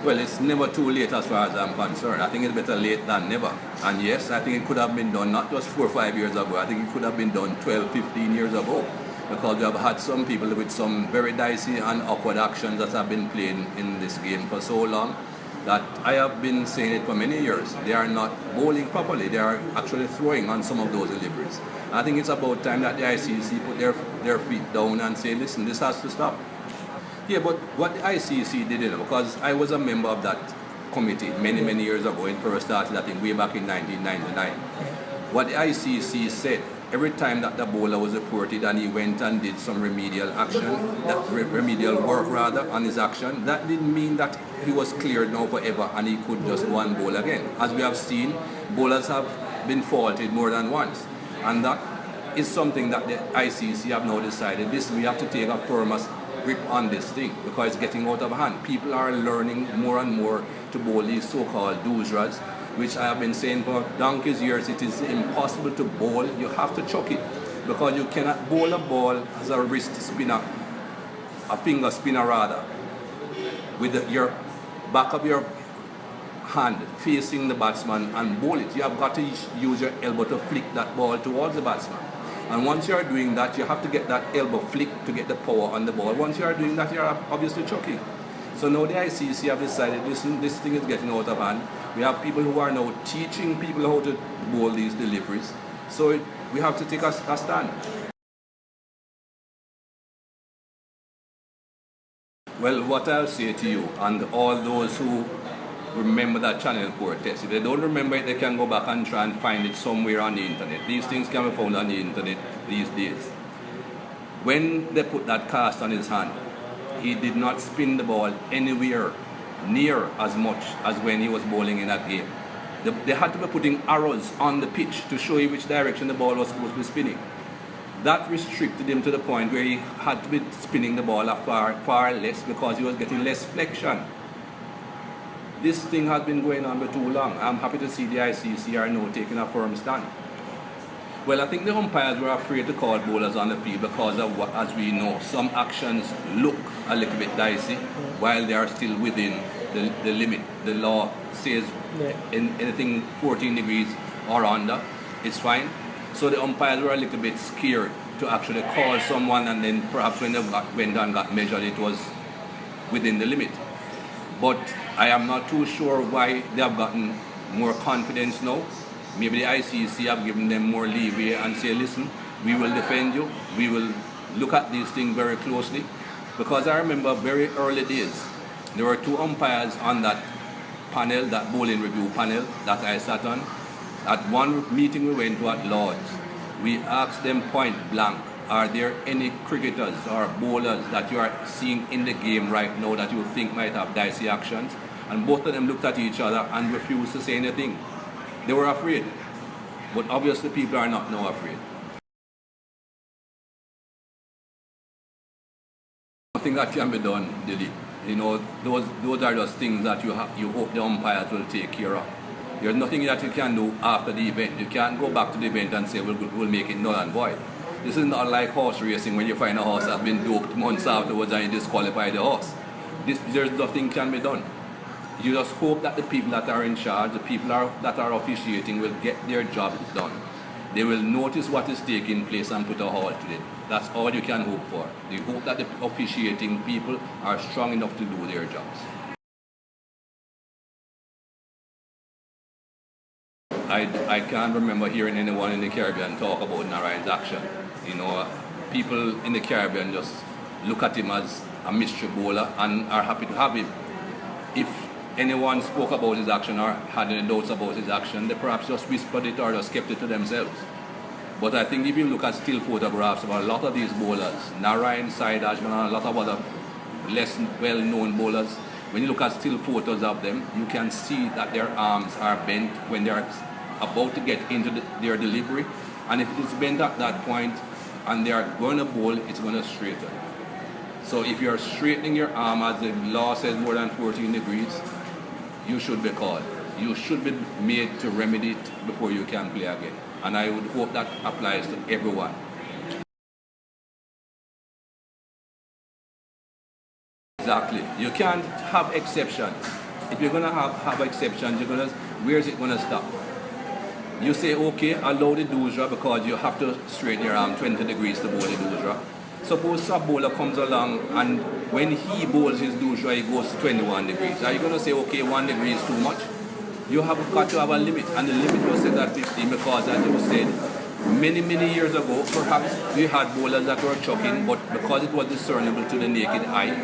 Well, it's never too late as far as I'm concerned. I think it's better late than never. And yes, I think it could have been done not just 4 or 5 years ago. I think it could have been done 12, 15 years ago. Because we have had some people with some very dicey and awkward actions that have been playing in this game for so long that I have been saying it for many years. They are not bowling properly. They are actually throwing on some of those deliveries. I think it's about time that the ICC put their feet down and say, listen, this has to stop. Yeah, but what the ICC did, because I was a member of that committee many years ago, when it first started, I think way back in 1999. What the ICC said, every time that the bowler was reported and he went and did some remedial action, remedial work rather, on his action, that didn't mean that he was cleared now forever and he could just go and bowl again. As we have seen, bowlers have been faulted more than once. And that is something that the ICC have now decided. This, we have to take a firmer grip on this thing because it's getting out of hand. People are learning more and more to bowl these so-called doosras, which I have been saying for donkey's years. It is impossible to bowl. You have to chuck it because you cannot bowl a ball as a wrist spinner, a finger spinner rather, with your back of your hand facing the batsman and bowl it. You have got to use your elbow to flick that ball towards the batsman. And once you are doing that, you have to get that elbow flick to get the power on the ball. Once you are doing that, you are obviously chucking. So now the ICC have decided, listen, this thing is getting out of hand. We have people who are now teaching people how to bowl these deliveries. So we have to take a stand. Well, what I'll say to you and all those who remember that Channel 4 test, if they don't remember it, they can go back and try and find it somewhere on the internet. These things can be found on the internet these days. When they put that cast on his hand, he did not spin the ball anywhere near as much as when he was bowling in that game. They had to be putting arrows on the pitch to show you which direction the ball was supposed to be spinning. That restricted him to the point where he had to be spinning the ball far less because he was getting less flexion. This thing has been going on for too long. I'm happy to see the ICC are now taking a firm stand. Well, I think the umpires were afraid to call bowlers on the field because of what, as we know, some actions look a little bit dicey while they are still within the limit. The law says in anything 14 degrees or under, it's fine. So the umpires were a little bit scared to actually call someone, and then perhaps when they went and got measured, it was within the limit. But I am not too sure why they have gotten more confidence now. Maybe the ICC have given them more leeway and say, listen, we will defend you. We will look at these things very closely. Because I remember very early days, there were two umpires on that panel, that bowling review panel that I sat on. At one meeting we went to at Lords, we asked them point blank, are there any cricketers or bowlers that you are seeing in the game right now that you think might have dicey actions? And both of them looked at each other and refused to say anything. They were afraid. But obviously people are not now afraid. Nothing that can be done, Dilip. You know, those are just things that you hope the umpires will take care of. There's nothing that you can do after the event. You can't go back to the event and say, we'll make it null and void. This is not like horse racing when you find a horse that's been doped months afterwards and you disqualify the horse. There's nothing can be done. You just hope that the people that are in charge, the people that are officiating will get their job done. They will notice what is taking place and put a halt to it. That's all you can hope for. You hope that the officiating people are strong enough to do their jobs. I can't remember hearing anyone in the Caribbean talk about Narayan's action. You know, people in the Caribbean just look at him as a mystery bowler and are happy to have him. If anyone spoke about his action or had any doubts about his action, they perhaps just whispered it or just kept it to themselves. But I think if you look at still photographs of a lot of these bowlers, Narayan, Syed Ajman, and a lot of other less well-known bowlers, when you look at still photos of them, you can see that their arms are bent when they are about to get into their delivery. And if it is bent at that point and they are going to bowl, it's going to straighten. So if you're straightening your arm, as the law says, more than 14 degrees, you should be called. You should be made to remedy it before you can play again. And I would hope that applies to everyone. Exactly. You can't have exceptions. If you're gonna have exceptions, where is it gonna stop? You say, okay, allow the doosra because you have to straighten your arm 20 degrees to bowl the doosra. Suppose sub bowler comes along and when he bowls his doosra, he goes to 21 degrees. Are you going to say, okay, 1 degree is too much? You have got to have a limit, and the limit was set at 15 because, as you said, many years ago, perhaps we had bowlers that were chucking, but because it was discernible to the naked eye,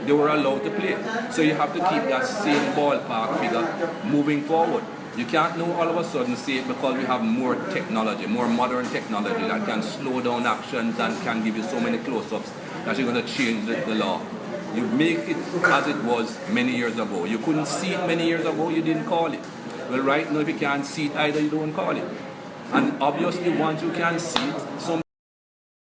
they were allowed to play. So you have to keep that same ballpark figure moving forward. You can't now all of a sudden say it because we have more technology, more modern technology that can slow down actions and can give you so many close-ups that you're going to change the law. You make it as it was many years ago. You couldn't see it many years ago, you didn't call it. Well, right now if you can't see it either, you don't call it. And obviously once you can see it, some